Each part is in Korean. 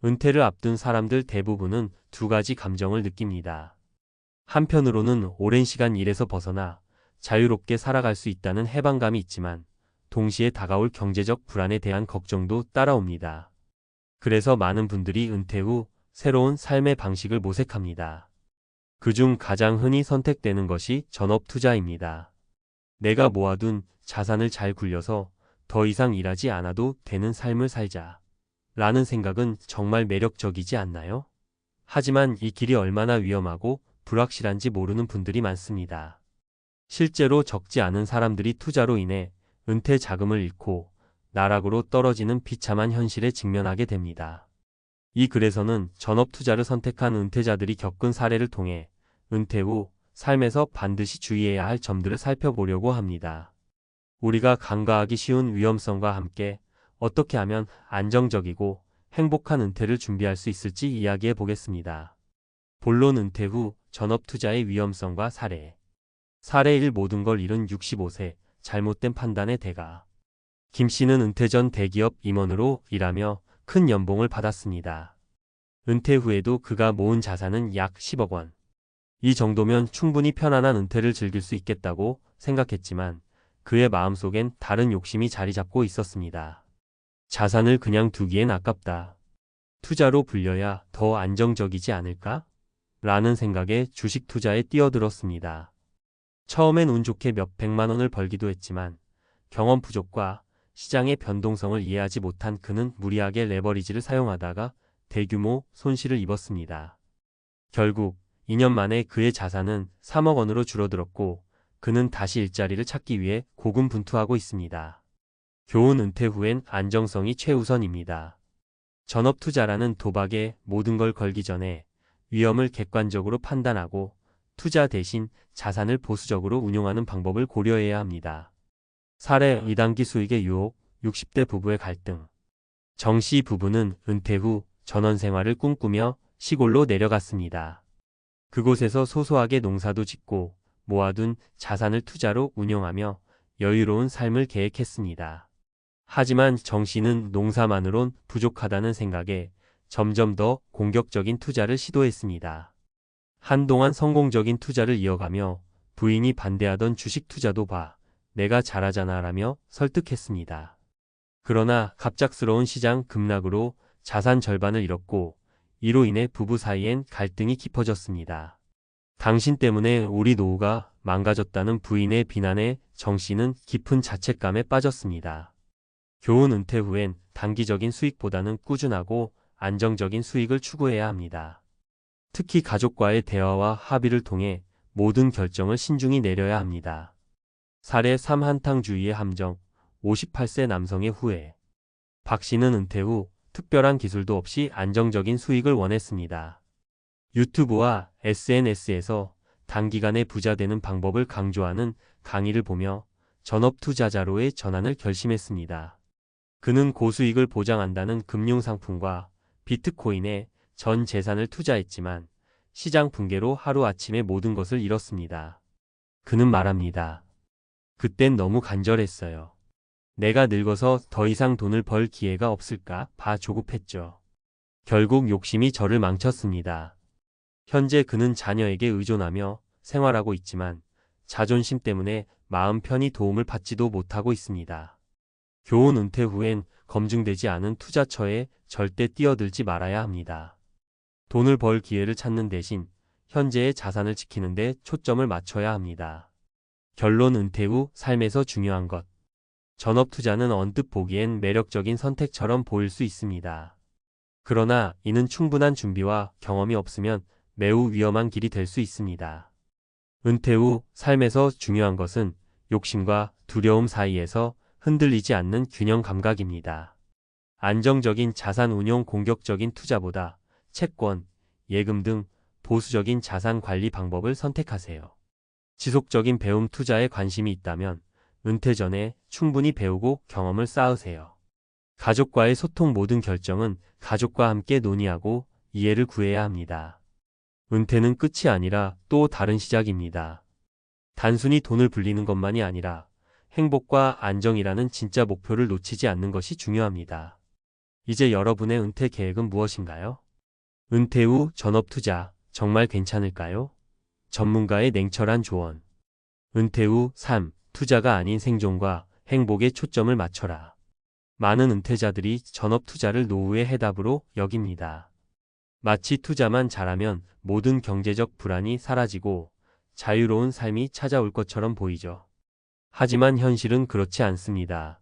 은퇴를 앞둔 사람들 대부분은 두 가지 감정을 느낍니다. 한편으로는 오랜 시간 일에서 벗어나 자유롭게 살아갈 수 있다는 해방감이 있지만 동시에 다가올 경제적 불안에 대한 걱정도 따라옵니다. 그래서 많은 분들이 은퇴 후 새로운 삶의 방식을 모색합니다. 그중 가장 흔히 선택되는 것이 전업 투자입니다. 내가 모아둔 자산을 잘 굴려서 더 이상 일하지 않아도 되는 삶을 살자. 라는 생각은 정말 매력적이지 않나요? 하지만 이 길이 얼마나 위험하고 불확실한지 모르는 분들이 많습니다. 실제로 적지 않은 사람들이 투자로 인해 은퇴 자금을 잃고 나락으로 떨어지는 비참한 현실에 직면하게 됩니다. 이 글에서는 전업 투자를 선택한 은퇴자들이 겪은 사례를 통해 은퇴 후 삶에서 반드시 주의해야 할 점들을 살펴보려고 합니다. 우리가 간과하기 쉬운 위험성과 함께 어떻게 하면 안정적이고 행복한 은퇴를 준비할 수 있을지 이야기해 보겠습니다. 본론 은퇴 후 전업 투자의 위험성과 사례. 사례 1. 모든 걸 잃은 65세 잘못된 판단의 대가. 김 씨는 은퇴 전 대기업 임원으로 일하며 큰 연봉을 받았습니다. 은퇴 후에도 그가 모은 자산은 약 10억 원. 이 정도면 충분히 편안한 은퇴를 즐길 수 있겠다고 생각했지만 그의 마음속엔 다른 욕심이 자리 잡고 있었습니다. 자산을 그냥 두기엔 아깝다. 투자로 불려야 더 안정적이지 않을까? 라는 생각에 주식 투자에 뛰어들었습니다. 처음엔 운 좋게 몇 백만 원을 벌기도 했지만 경험 부족과 시장의 변동성을 이해하지 못한 그는 무리하게 레버리지를 사용하다가 대규모 손실을 입었습니다. 결국 2년 만에 그의 자산은 3억 원으로 줄어들었고 그는 다시 일자리를 찾기 위해 고군분투하고 있습니다. 교훈 은퇴 후엔 안정성이 최우선입니다. 전업 투자라는 도박에 모든 걸 걸기 전에 위험을 객관적으로 판단하고 투자 대신 자산을 보수적으로 운용하는 방법을 고려해야 합니다. 사례 2단기 수익의 유혹, 60대 부부의 갈등. 정 씨 부부는 은퇴 후 전원 생활을 꿈꾸며 시골로 내려갔습니다. 그곳에서 소소하게 농사도 짓고 모아둔 자산을 투자로 운용하며 여유로운 삶을 계획했습니다. 하지만 정 씨는 농사만으론 부족하다는 생각에 점점 더 공격적인 투자를 시도했습니다. 한동안 성공적인 투자를 이어가며 부인이 반대하던 주식 투자도 봐, 내가 잘하잖아 라며 설득했습니다. 그러나 갑작스러운 시장 급락으로 자산 절반을 잃었고 이로 인해 부부 사이엔 갈등이 깊어졌습니다. 당신 때문에 우리 노후가 망가졌다는 부인의 비난에 정 씨는 깊은 자책감에 빠졌습니다. 교훈 은퇴 후엔 단기적인 수익보다는 꾸준하고 안정적인 수익을 추구해야 합니다. 특히 가족과의 대화와 합의를 통해 모든 결정을 신중히 내려야 합니다. 사례 3. 한탕주의의 함정, 58세 남성의 후회. 박 씨는 은퇴 후 특별한 기술도 없이 안정적인 수익을 원했습니다. 유튜브와 SNS에서 단기간에 부자 되는 방법을 강조하는 강의를 보며 전업 투자자로의 전환을 결심했습니다. 그는 고수익을 보장한다는 금융상품과 비트코인에 전 재산을 투자했지만 시장 붕괴로 하루아침에 모든 것을 잃었습니다. 그는 말합니다. 그땐 너무 간절했어요. 내가 늙어서 더 이상 돈을 벌 기회가 없을까 봐 조급했죠. 결국 욕심이 저를 망쳤습니다. 현재 그는 자녀에게 의존하며 생활하고 있지만 자존심 때문에 마음 편히 도움을 받지도 못하고 있습니다. 교훈 은퇴 후엔 검증되지 않은 투자처에 절대 뛰어들지 말아야 합니다. 돈을 벌 기회를 찾는 대신 현재의 자산을 지키는 데 초점을 맞춰야 합니다. 결론 은퇴 후 삶에서 중요한 것. 전업 투자는 언뜻 보기엔 매력적인 선택처럼 보일 수 있습니다. 그러나 이는 충분한 준비와 경험이 없으면 매우 위험한 길이 될 수 있습니다. 은퇴 후 삶에서 중요한 것은 욕심과 두려움 사이에서 흔들리지 않는 균형 감각입니다. 안정적인 자산 운용 공격적인 투자보다 채권, 예금 등 보수적인 자산 관리 방법을 선택하세요. 지속적인 배움 투자에 관심이 있다면 은퇴 전에 충분히 배우고 경험을 쌓으세요. 가족과의 소통 모든 결정은 가족과 함께 논의하고 이해를 구해야 합니다. 은퇴는 끝이 아니라 또 다른 시작입니다. 단순히 돈을 불리는 것만이 아니라 행복과 안정이라는 진짜 목표를 놓치지 않는 것이 중요합니다. 이제 여러분의 은퇴 계획은 무엇인가요? 은퇴 후 전업투자 정말 괜찮을까요? 전문가의 냉철한 조언. 은퇴 후 삶, 투자가 아닌 생존과 행복에 초점을 맞춰라. 많은 은퇴자들이 전업투자를 노후의 해답으로 여깁니다. 마치 투자만 잘하면 모든 경제적 불안이 사라지고 자유로운 삶이 찾아올 것처럼 보이죠. 하지만 현실은 그렇지 않습니다.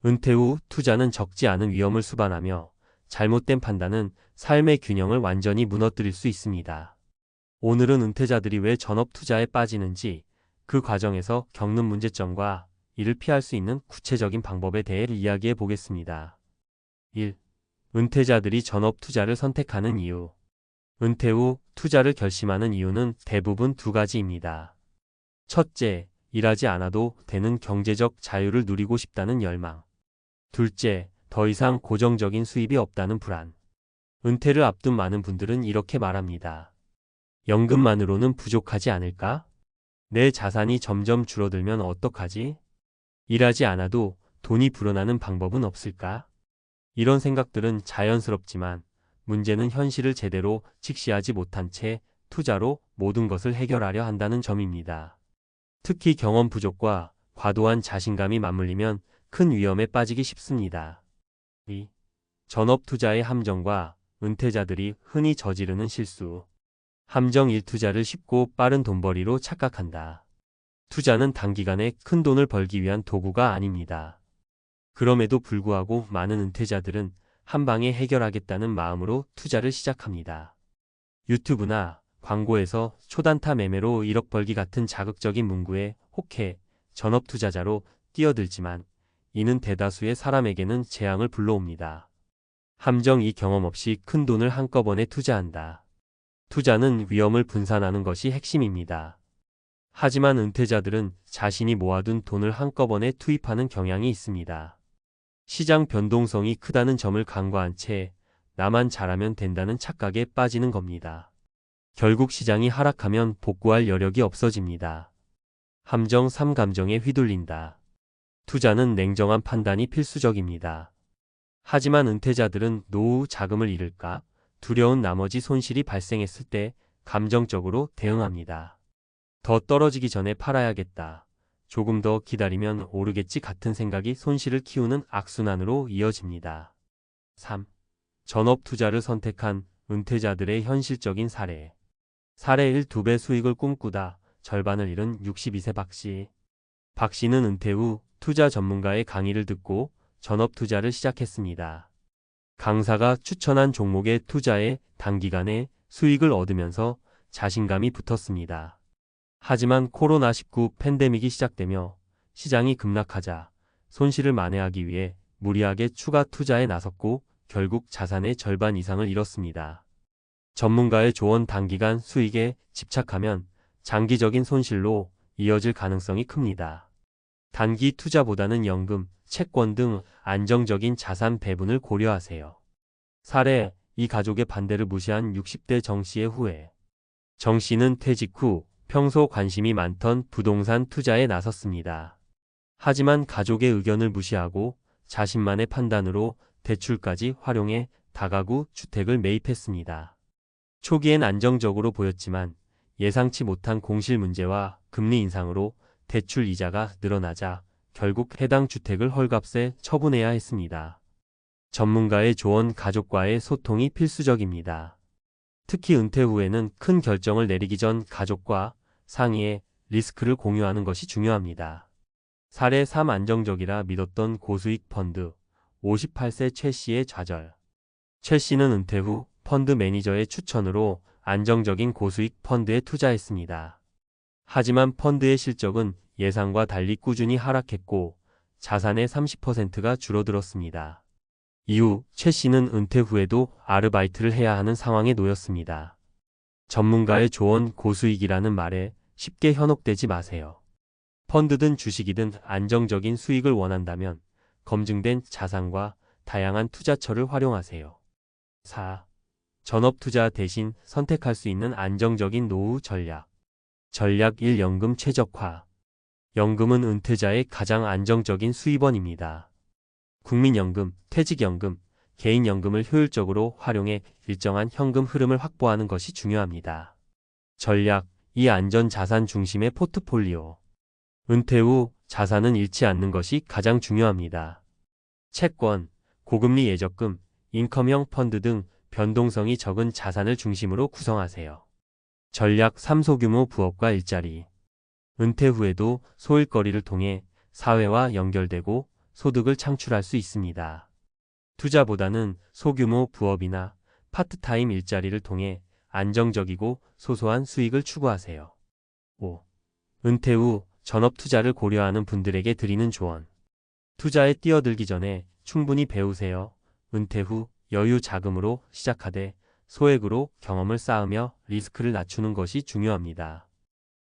은퇴 후 투자는 적지 않은 위험을 수반하며 잘못된 판단은 삶의 균형을 완전히 무너뜨릴 수 있습니다. 오늘은 은퇴자들이 왜 전업 투자에 빠지는지, 그 과정에서 겪는 문제점과 이를 피할 수 있는 구체적인 방법에 대해 이야기해 보겠습니다. 1. 은퇴자들이 전업 투자를 선택하는 이유. 은퇴 후 투자를 결심하는 이유는 대부분 두 가지입니다. 첫째, 일하지 않아도 되는 경제적 자유를 누리고 싶다는 열망. 둘째, 더 이상 고정적인 수입이 없다는 불안. 은퇴를 앞둔 많은 분들은 이렇게 말합니다. 연금만으로는 부족하지 않을까? 내 자산이 점점 줄어들면 어떡하지? 일하지 않아도 돈이 불어나는 방법은 없을까? 이런 생각들은 자연스럽지만 문제는 현실을 제대로 직시하지 못한 채 투자로 모든 것을 해결하려 한다는 점입니다. 특히 경험 부족과 과도한 자신감이 맞물리면 큰 위험에 빠지기 쉽습니다. 2. 전업 투자의 함정과 은퇴자들이 흔히 저지르는 실수. 함정 1. 투자를 쉽고 빠른 돈벌이로 착각한다. 투자는 단기간에 큰 돈을 벌기 위한 도구가 아닙니다. 그럼에도 불구하고 많은 은퇴자들은 한 방에 해결하겠다는 마음으로 투자를 시작합니다. 유튜브나 광고에서 초단타 매매로 1억 벌기 같은 자극적인 문구에 혹해 전업 투자자로 뛰어들지만 이는 대다수의 사람에게는 재앙을 불러옵니다. 함정 2. 경험 없이 큰 돈을 한꺼번에 투자한다. 투자는 위험을 분산하는 것이 핵심입니다. 하지만 은퇴자들은 자신이 모아둔 돈을 한꺼번에 투입하는 경향이 있습니다. 시장 변동성이 크다는 점을 간과한 채 나만 잘하면 된다는 착각에 빠지는 겁니다. 결국 시장이 하락하면 복구할 여력이 없어집니다. 함정 3. 감정에 휘둘린다. 투자는 냉정한 판단이 필수적입니다. 하지만 은퇴자들은 노후 자금을 잃을까 두려운 나머지 손실이 발생했을 때 감정적으로 대응합니다. 더 떨어지기 전에 팔아야겠다. 조금 더 기다리면 오르겠지 같은 생각이 손실을 키우는 악순환으로 이어집니다. 3. 전업 투자를 선택한 은퇴자들의 현실적인 사례. 사례 1. 2배 수익을 꿈꾸다 절반을 잃은 62세 박씨. 박씨는 은퇴 후 투자 전문가의 강의를 듣고 전업 투자를 시작했습니다. 강사가 추천한 종목에 투자해 단기간에 수익을 얻으면서 자신감이 붙었습니다. 하지만 코로나19 팬데믹이 시작되며 시장이 급락하자 손실을 만회하기 위해 무리하게 추가 투자에 나섰고 결국 자산의 절반 이상을 잃었습니다. 전문가의 조언 단기간 수익에 집착하면 장기적인 손실로 이어질 가능성이 큽니다. 단기 투자보다는 연금, 채권 등 안정적인 자산 배분을 고려하세요. 사례, 이 가족의 반대를 무시한 60대 정 씨의 후회. 정 씨는 퇴직 후 평소 관심이 많던 부동산 투자에 나섰습니다. 하지만 가족의 의견을 무시하고 자신만의 판단으로 대출까지 활용해 다가구 주택을 매입했습니다. 초기엔 안정적으로 보였지만 예상치 못한 공실 문제와 금리 인상으로 대출 이자가 늘어나자 결국 해당 주택을 헐값에 처분해야 했습니다. 전문가의 조언, 가족과의 소통이 필수적입니다. 특히 은퇴 후에는 큰 결정을 내리기 전 가족과 상의해 리스크를 공유하는 것이 중요합니다. 사례 3. 안정적이라 믿었던 고수익 펀드. 58세 최 씨의 좌절. 최 씨는 은퇴 후 펀드 매니저의 추천으로 안정적인 고수익 펀드에 투자했습니다. 하지만 펀드의 실적은 예상과 달리 꾸준히 하락했고 자산의 30%가 줄어들었습니다. 이후 최 씨는 은퇴 후에도 아르바이트를 해야 하는 상황에 놓였습니다. 전문가의 조언, 고수익이라는 말에 쉽게 현혹되지 마세요. 펀드든 주식이든 안정적인 수익을 원한다면 검증된 자산과 다양한 투자처를 활용하세요. 4. 전업 투자 대신 선택할 수 있는 안정적인 노후 전략. 전략 1. 연금 최적화. 연금은 은퇴자의 가장 안정적인 수입원입니다. 국민연금, 퇴직연금, 개인연금을 효율적으로 활용해 일정한 현금 흐름을 확보하는 것이 중요합니다. 전략, 이 안전자산 중심의 포트폴리오. 은퇴 후 자산은 잃지 않는 것이 가장 중요합니다. 채권, 고금리 예적금, 인컴형 펀드 등 변동성이 적은 자산을 중심으로 구성하세요. 전략 3. 소규모 부업과 일자리. 은퇴 후에도 소일거리를 통해 사회와 연결되고 소득을 창출할 수 있습니다. 투자보다는 소규모 부업이나 파트타임 일자리를 통해 안정적이고 소소한 수익을 추구하세요. 5. 은퇴 후 전업 투자를 고려하는 분들에게 드리는 조언. 투자에 뛰어들기 전에 충분히 배우세요. 은퇴 후 여유 자금으로 시작하되 소액으로 경험을 쌓으며 리스크를 낮추는 것이 중요합니다.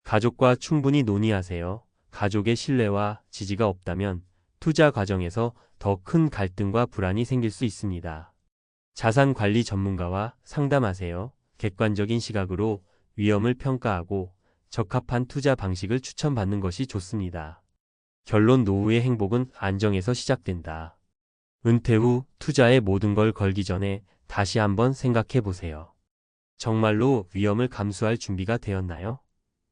가족과 충분히 논의하세요. 가족의 신뢰와 지지가 없다면 투자 과정에서 더 큰 갈등과 불안이 생길 수 있습니다. 자산 관리 전문가와 상담하세요. 객관적인 시각으로 위험을 평가하고 적합한 투자 방식을 추천받는 것이 좋습니다. 결론, 노후의 행복은 안정에서 시작된다. 은퇴 후 투자에 모든 걸 걸기 전에 다시 한번 생각해 보세요. 정말로 위험을 감수할 준비가 되었나요?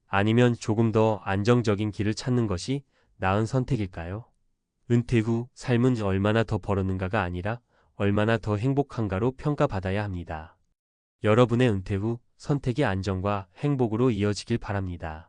아니면 조금 더 안정적인 길을 찾는 것이 나은 선택일까요? 은퇴 후 삶은 얼마나 더 벌었는가가 아니라 얼마나 더 행복한가로 평가받아야 합니다. 여러분의 은퇴 후 선택이 안정과 행복으로 이어지길 바랍니다.